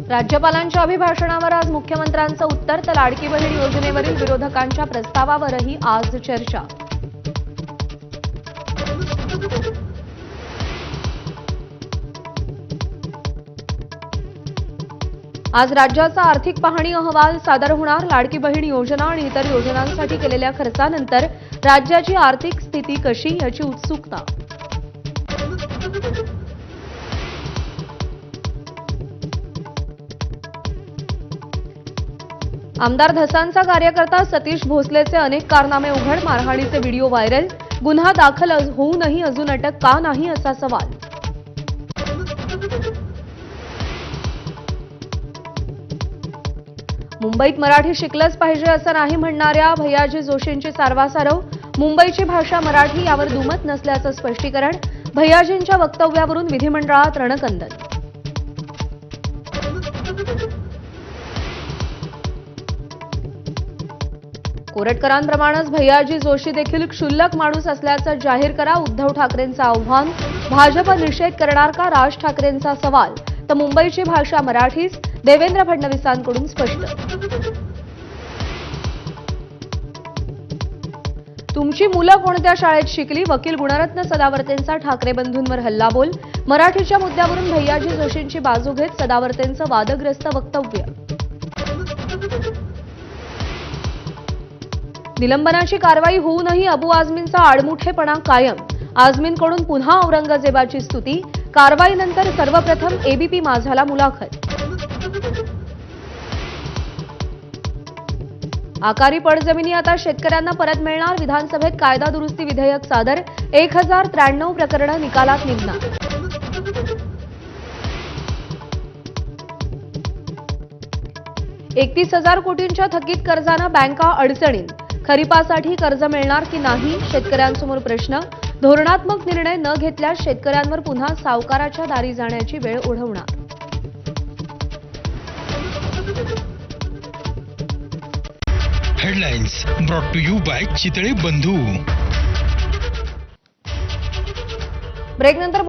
राज्यपालांच्या अभिभाषणावर आज मुख्यमंत्र्यांचं उत्तर तर लाडकी बहीण योजनेवरील विरोधकांच्या प्रस्तावावरही आज चर्चा। आज राज्याचा आर्थिक पाहणी अहवाल सादर होणार। लाडकी बहीण योजना आणि इतर योजनांसाठी केलेल्या खर्चानंतर राज्याची आर्थिक स्थिती कशी याची उत्सुकता। आमदार धसांचा कार्यकर्ता सतीश भोसलेचे अनेक कारनामे उघड। मारहाणीचे व्हिडिओ व्हायरल। गुन्हा दाखल होऊनही अजून अटक का नाही असा सवाल। मुंबईत मराठी शिकलंच पाहिजे असं नाही म्हणणाऱ्या भैयाजी जोशींची सारवासारव। मुंबईची भाषा मराठी यावर दुमत नसल्याचं स्पष्टीकरण। भैयाजींच्या वक्तव्यावरून विधिमंडळात रणकंदन। कोरटकरांप्रमाणेच भैयाजी जोशी देखील क्षुल्लक माणूस असल्याचं जाहीर करा। उद्धव ठाकरेंचं आव्हान। भाजप निषेध करणार का राज ठाकरेंचा सवाल। तर मुंबईची भाषा मराठीच देवेंद्र फडणवीसांकडून स्पष्ट। तुमची मुलं कोणत्या शाळेत शिकली। वकील गुणरत्न सदावर्तेंचा ठाकरे बंधूंवर हल्लाबोल। मराठीच्या मुद्द्यावरून भैयाजी जोशींची बाजू घेत सदावर्तेंचं वादग्रस्त वक्तव्य। निलंबनाची कारवाई होऊनही अबू आझमींचा आडमुठेपणा कायम। आझमींकडून पुन्हा औरंगजेबाची स्तुती। कारवाईनंतर सर्वप्रथम एबीपी माझाला मुलाखत। आकारी पडजमिनी आता शेतकऱ्यांना परत मिळणार। विधानसभेत कायदा दुरुस्ती विधेयक सादर। 1093 प्रकरणं निकालात निघणार। 31,000 कोटींच्या थकीत कर्जानं बँका अडचणीत। खरीपासाठी कर्ज मिळणार की नाही शेतकऱ्यांसमोर प्रश्न। धोरणात्मक निर्णय न घेतल्यास शेतकऱ्यांवर पुन्हा सावकाराच्या दारी जाण्याची वेळ ओढवणार। Headlines brought to you by Chitale Bandhu. ब्रेकनंतर